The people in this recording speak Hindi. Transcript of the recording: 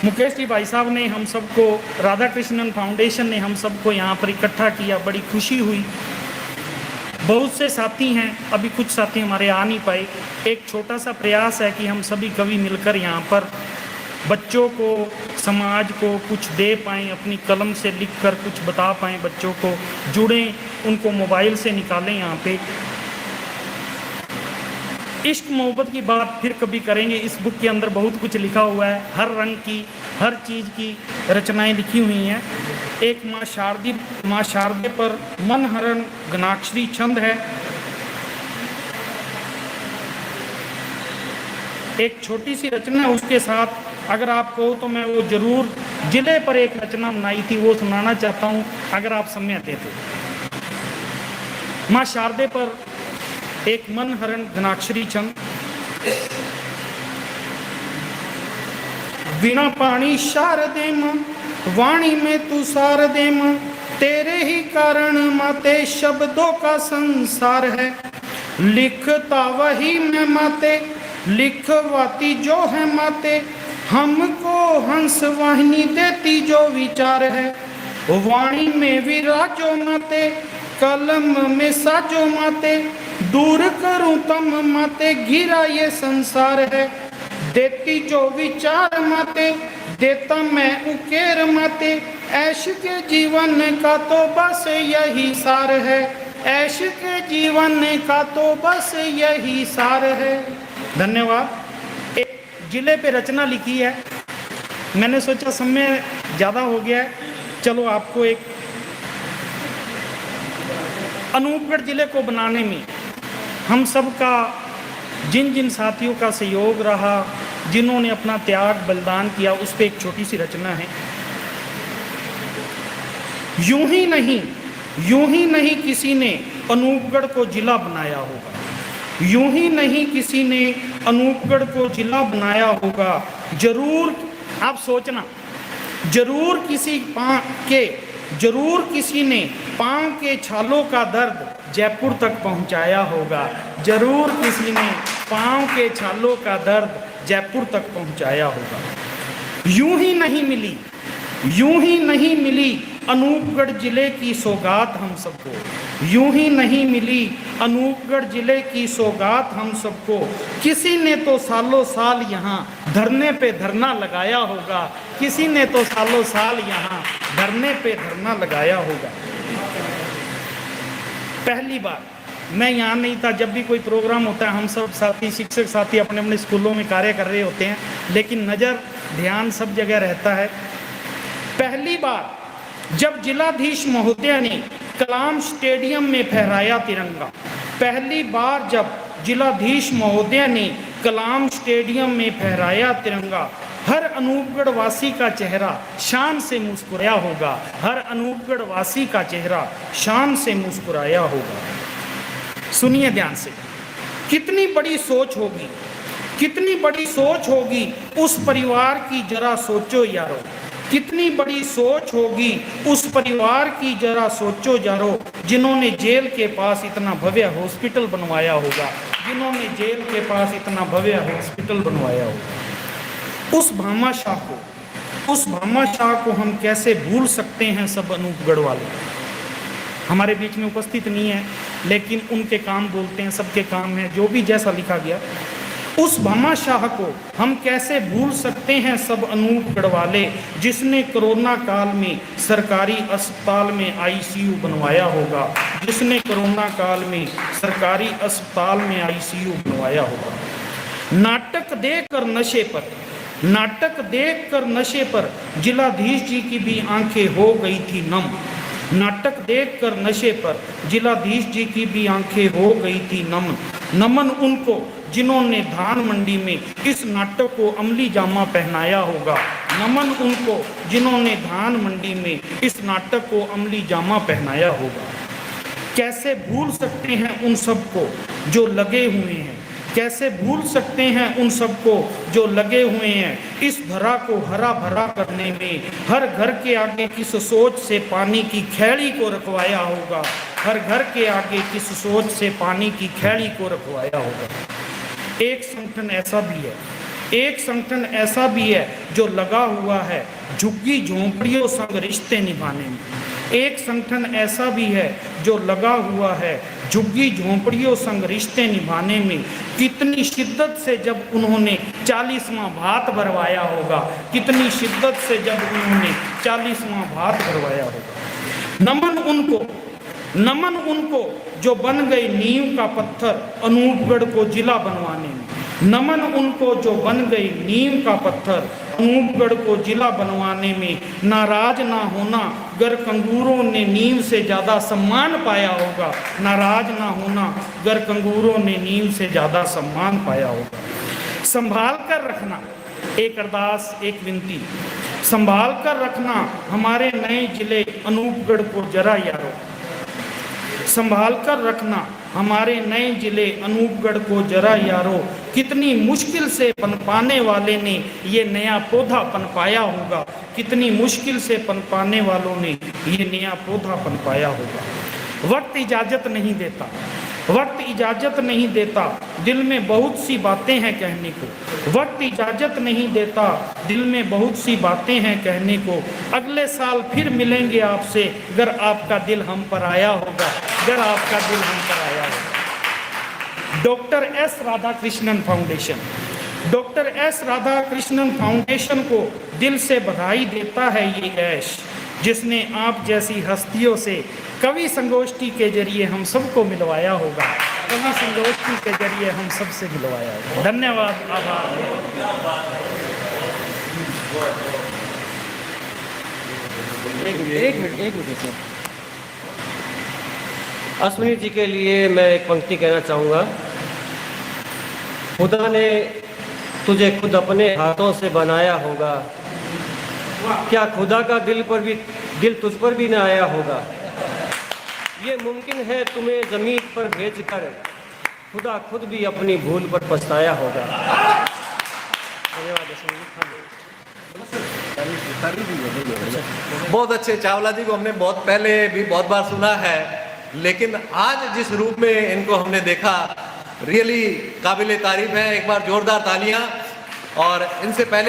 मुकेश जी भाई साहब ने हम सबको, राधा कृष्णन फाउंडेशन ने हम सबको यहाँ पर इकट्ठा किया, बड़ी खुशी हुई। बहुत से साथी हैं, अभी कुछ साथी हमारे आ नहीं पाए। एक छोटा सा प्रयास है कि हम सभी कवि मिलकर यहाँ पर बच्चों को, समाज को कुछ दे पाएँ, अपनी कलम से लिखकर कुछ बता पाएँ, बच्चों को जुड़ें, उनको मोबाइल से निकालें। यहाँ पे इश्क मोहब्बत की बात फिर कभी करेंगे। इस बुक के अंदर बहुत कुछ लिखा हुआ है, हर रंग की, हर चीज़ की रचनाएं लिखी हुई हैं। एक माँ शारदे पर मनहरण घनाक्षरी छंद है। एक छोटी सी रचना है, उसके साथ अगर आप कहो तो मैं वो जरूर जिले पर एक रचना बनाई थी, वो सुनाना चाहता हूँ अगर आप समय देते। माँ शारदे पर एक मनहरण घनाक्षरी छंद। वीणा पाणी शारदे मां, वाणी में तू शारदे मां, तेरे ही कारण माते शब्दों का संसार है। लिखता वही मैं माते, लिखवाती जो है माते, हमको हंस वाहिनी देती जो विचार है। वाणी में विराजो माते, कलम में साजो माते, दूर करूं तम माते, घिरा ये संसार है। देती जो विचार माते, देता मैं उकेर माते, ऐश के जीवन का तो बस यही सार है। ऐश के जीवन का तो बस यही सार है। धन्यवाद। एक जिले पे रचना लिखी है, मैंने सोचा समय ज़्यादा हो गया है, चलो आपको एक अनूपगढ़ जिले को बनाने में हम सब का, जिन जिन साथियों का सहयोग रहा, जिन्होंने अपना त्याग बलिदान किया, उस पर एक छोटी सी रचना है। यूं ही नहीं किसी ने अनूपगढ़ को जिला बनाया होगा। यूं ही नहीं किसी ने अनूपगढ़ को जिला बनाया होगा। जरूर आप सोचना, जरूर किसी ने पांव के छालों का दर्द जयपुर तक पहुंचाया होगा। जरूर किसी ने पांव के छालों का दर्द जयपुर तक पहुंचाया होगा। यूं ही नहीं मिली अनूपगढ़ जिले की सौगात हम सबको। यूं ही नहीं मिली अनूपगढ़ जिले की सौगात हम सबको। किसी ने तो सालों साल यहाँ धरने पे धरना लगाया होगा। किसी ने तो सालों साल यहाँ धरने पे धरना लगाया होगा। पहली बार मैं यहाँ नहीं था, जब भी कोई प्रोग्राम होता है हम सब साथी, शिक्षक साथी अपने अपने स्कूलों में कार्य कर रहे होते हैं, लेकिन नज़र ध्यान सब जगह रहता है। पहली बार जब जिलाधीश महोदय ने कलाम स्टेडियम में फहराया तिरंगा, पहली बार जब जिलाधीश महोदय ने कलाम स्टेडियम में फहराया तिरंगा, हर अनूपगढ़ वासी का चेहरा शान से मुस्कुराया होगा। हर अनूपगढ़ वासी का चेहरा शान से मुस्कुराया होगा। सुनिए ध्यान से, कितनी बड़ी सोच होगी, कितनी बड़ी सोच होगी उस परिवार की, जरा सोचो यारो। कितनी बड़ी सोच होगी उस परिवार की, जरा सोचो यारो, जिन्होंने जेल के पास इतना भव्य हॉस्पिटल बनवाया होगा। जिन्होंने जेल के पास इतना भव्य हॉस्पिटल बनवाया होगा। उस भामा शाह को हम कैसे भूल सकते हैं। सब अनूपगढ़ वाले हमारे बीच में उपस्थित नहीं है, लेकिन उनके काम बोलते हैं, सबके काम है, जो भी जैसा लिखा गया। उस भामा शाह को हम कैसे भूल सकते हैं सब अनूपगढ़ वाले, जिसने कोरोना काल में सरकारी अस्पताल में आईसीयू बनवाया होगा। जिसने कोरोना काल में सरकारी अस्पताल में आईसीयू बनवाया होगा। नाटक देखकर नशे पर जिलाधीश जी की भी आंखें हो गई थी नम। नाटक देखकर नशे पर जिलाधीश जी की भी आंखें हो गई थी नम। नमन उनको जिन्होंने धान मंडी में इस नाटक को अमली जामा पहनाया होगा। नमन उनको जिन्होंने धान मंडी में इस नाटक को अमली जामा पहनाया होगा। कैसे भूल सकते हैं उन सबको जो लगे हुए हैं। कैसे भूल सकते हैं उन सबको जो लगे हुए हैं इस धरा को हरा भरा करने में। हर घर के आगे किस सोच से पानी की खेड़ी को रखवाया होगा। हर घर के आगे किस सोच से पानी की खेड़ी को रखवाया होगा। एक संगठन ऐसा भी है एक संगठन ऐसा भी है जो लगा हुआ है झुग्गी झोंपड़ियों संग रिश्ते निभाने में। एक संगठन ऐसा भी है जो लगा हुआ है झुग्गी झोंपड़ियों संग रिश्ते निभाने में। कितनी शिद्दत से जब उन्होंने 40वां भात भरवाया होगा, कितनी शिद्दत से जब उन्होंने 40वां भात भरवाया होगा। नमन उनको जो बन गई नींव का पत्थर अनूपगढ़ को जिला बनवाने में। नमन उनको जो बन गई नींव का पत्थर अनूपगढ़ को जिला बनवाने में। नाराज ना होना गर कंगूरों ने नींव से ज़्यादा सम्मान पाया होगा। नाराज ना होना गर कंगूरों ने नींव से ज़्यादा सम्मान पाया होगा। संभाल कर रखना, एक अरदास एक विनती, संभाल कर रखना हमारे नए जिले अनूपगढ़ को जरा यारो। संभाल कर रखना हमारे नए जिले अनूपगढ़ को जरा यारो। कितनी मुश्किल से पनपाने वाले ने ये नया पौधा पनपाया होगा। कितनी मुश्किल से पनपाने वालों ने ये नया पौधा पनपाया होगा। वक्त इजाज़त नहीं देता, वक्त इजाज़त नहीं देता, दिल में बहुत सी बातें हैं कहने को। वक्त इजाज़त नहीं देता, दिल में बहुत सी बातें हैं कहने को। अगले साल फिर मिलेंगे आपसे अगर आपका दिल हम पर आया होगा, अगर आपका दिल हम पर आया होगा। Doctor S Radhakrishnan foundation, doctor S Radhakrishnan foundation को दिल से बधाई देता है ये ऐश, जिसने आप जैसी हस्तियों से कवि संगोष्ठी के जरिए हम सबको मिलवाया होगा। कवि संगोष्ठी के जरिए हम सबसे मिलवाया होगा। धन्यवाद, आभार। एक मिनट सर। अश्विनी जी के लिए मैं एक पंक्ति कहना चाहूँगा। खुदा ने तुझे खुद अपने हाथों से बनाया होगा, क्या खुदा का दिल तुझ पर भी न आया होगा। ये मुमकिन है तुम्हें ज़मीन पर भेजकर खुदा खुद भी अपनी भूल पर पछताया होगा। बहुत अच्छे। चावला जी को हमने बहुत पहले भी बहुत बार सुना है, लेकिन आज जिस रूप में इनको हमने देखा, रियली काबिले तारीफ है। एक बार जोरदार तालियां। और इनसे पहले